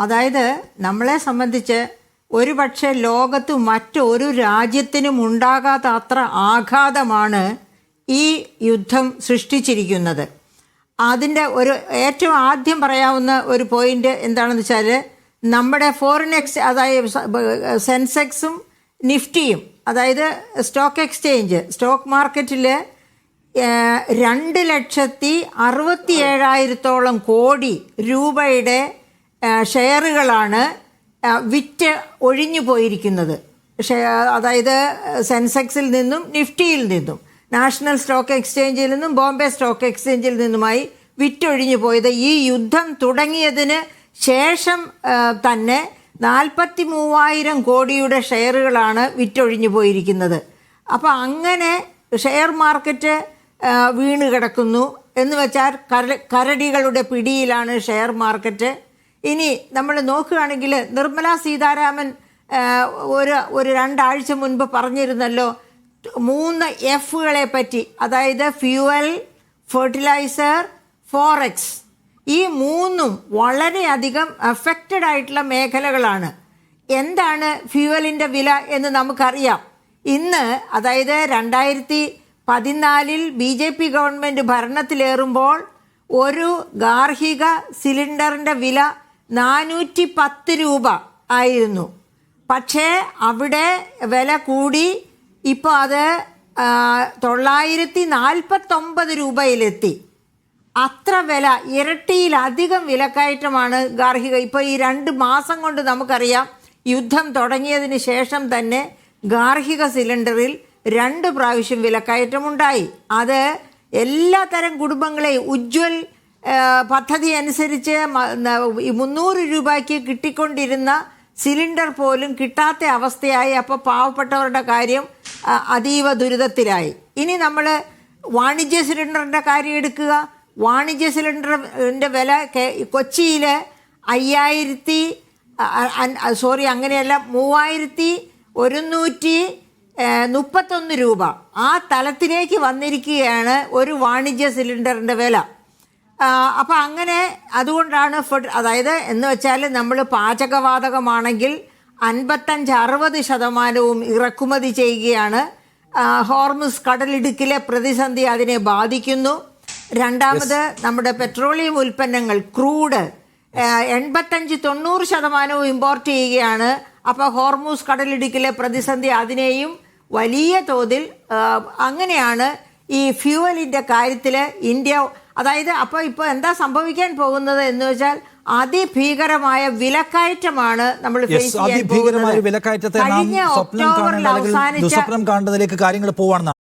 അതായത് നമ്മളെ സംബന്ധിച്ച് ഒരുപക്ഷെ ലോകത്ത് മറ്റൊരു രാജ്യത്തിനും ഉണ്ടാകാത്ത അത്ര ആഘാതമാണ് ഈ യുദ്ധം സൃഷ്ടിച്ചിരിക്കുന്നത്. അതിൻ്റെ ഒരു ഏറ്റവും ആദ്യം പറയാവുന്ന ഒരു പോയിന്റ് എന്താണെന്ന് വെച്ചാൽ നമ്മുടെ ഫോറിൻ അതായത് സെൻസെക്സും നിഫ്റ്റിയും, അതായത് സ്റ്റോക്ക് എക്സ്ചേഞ്ച്, സ്റ്റോക്ക് മാർക്കറ്റിൽ 2,67,000 കോടി രൂപയുടെ ഷെയറുകളാണ് വിറ്റ് ഒഴിഞ്ഞു പോയിരിക്കുന്നത്. അതായത് സെൻസെക്സിൽ നിന്നും നിഫ്റ്റിയിൽ നിന്നും നാഷണൽ സ്റ്റോക്ക് എക്സ്ചേഞ്ചിൽ നിന്നും ബോംബെ സ്റ്റോക്ക് എക്സ്ചേഞ്ചിൽ നിന്നുമായി വിറ്റൊഴിഞ്ഞു പോയത് ഈ യുദ്ധം തുടങ്ങിയതിന് ശേഷം തന്നെ 43,000 കോടിയുടെ ഷെയറുകളാണ് വിറ്റൊഴിഞ്ഞു പോയിരിക്കുന്നത്. അപ്പോൾ അങ്ങനെ ഷെയർ മാർക്കറ്റ് വീണ് കിടക്കുന്നു എന്ന് വെച്ചാൽ കരടികളുടെ പിടിയിലാണ് ഷെയർ മാർക്കറ്റ്. ഇനി നമ്മൾ നോക്കുകയാണെങ്കിൽ നിർമ്മല സീതാരാമൻ ഒരു 2 ആഴ്ച മുൻപ് പറഞ്ഞിരുന്നല്ലോ 3 എഫുകളെ പറ്റി, അതായത് ഫ്യൂവൽ, ഫെർട്ടിലൈസർ, ഫോറക്സ്. ഈ 3ഉം വളരെയധികം അഫക്റ്റഡ് ആയിട്ടുള്ള മേഖലകളാണ്. എന്താണ് ഫ്യൂവലിൻ്റെ വില എന്ന് നമുക്കറിയാം. ഇന്ന് അതായത് 2014 BJP ഗവൺമെൻറ് ഭരണത്തിലേറുമ്പോൾ ഒരു ഗാർഹിക സിലിണ്ടറിൻ്റെ വില 410 രൂപ ആയിരുന്നു. പക്ഷേ അവിടെ വില കൂടി ഇപ്പോൾ അത് 949 രൂപയിലെത്തി. അത്ര വില, ഇരട്ടിയിലധികം വിലക്കയറ്റമാണ് ഗാർഹിക. ഇപ്പോൾ ഈ 2 മാസം കൊണ്ട് നമുക്കറിയാം, യുദ്ധം തുടങ്ങിയതിന് ശേഷം തന്നെ ഗാർഹിക സിലിണ്ടറിൽ 2 പ്രാവശ്യം വിലക്കയറ്റമുണ്ടായി. അത് എല്ലാ തരം കുടുംബങ്ങളെയും ഉജ്ജ്വൽ പദ്ധതി അനുസരിച്ച് 300 രൂപയ്ക്ക് കിട്ടിക്കൊണ്ടിരുന്ന സിലിണ്ടർ പോലും കിട്ടാത്ത അവസ്ഥയായി. അപ്പോൾ പാവപ്പെട്ടവരുടെ കാര്യം അതീവ ദുരിതത്തിലായി. ഇനി നമ്മൾ വാണിജ്യ സിലിണ്ടറിൻ്റെ കാര്യം എടുക്കുക. വാണിജ്യ സിലിണ്ടറിൻ്റെ വില കൊച്ചിയിൽ 3,131 രൂപ. ആ തലത്തിലേക്ക് വന്നിരിക്കുകയാണ് ഒരു വാണിജ്യ സിലിണ്ടറിൻ്റെ വില. അപ്പോൾ അങ്ങനെ അതുകൊണ്ടാണ് അതായത് എന്ന് വെച്ചാൽ നമ്മൾ പാചകവാതകമാണെങ്കിൽ 55-60% ഇറക്കുമതി ചെയ്യുകയാണ്. ഹോർമുസ് കടലിടുക്കിലെ പ്രതിസന്ധി അതിനെ ബാധിക്കുന്നു. രണ്ടാമത് നമ്മുടെ പെട്രോളിയം ഉൽപ്പന്നങ്ങൾ, ക്രൂഡ് 85-90% ഇമ്പോർട്ട് ചെയ്യുകയാണ്. അപ്പോൾ ഹോർമുസ് കടലിടുക്കിലെ പ്രതിസന്ധി അതിനെയും വലിയ തോതിൽ അങ്ങനെയാണ് ഈ ഫ്യൂവലിൻ്റെ കാര്യത്തിൽ ഇന്ത്യ. അതായത് അപ്പോൾ ഇപ്പോൾ എന്താ സംഭവിക്കാൻ പോകുന്നത് എന്ന് വെച്ചാൽ അതിഭീകരമായ വിലക്കയറ്റമാണ് നമ്മൾ ഫേസ് ചെയ്യാൻ പോകുന്നത്. കഴിഞ്ഞ ഒക്ടോബറിൽ അവസാനിച്ച സ്വപ്നം കാണുന്നതിലേക്ക് കാര്യങ്ങൾ പോവാണ്.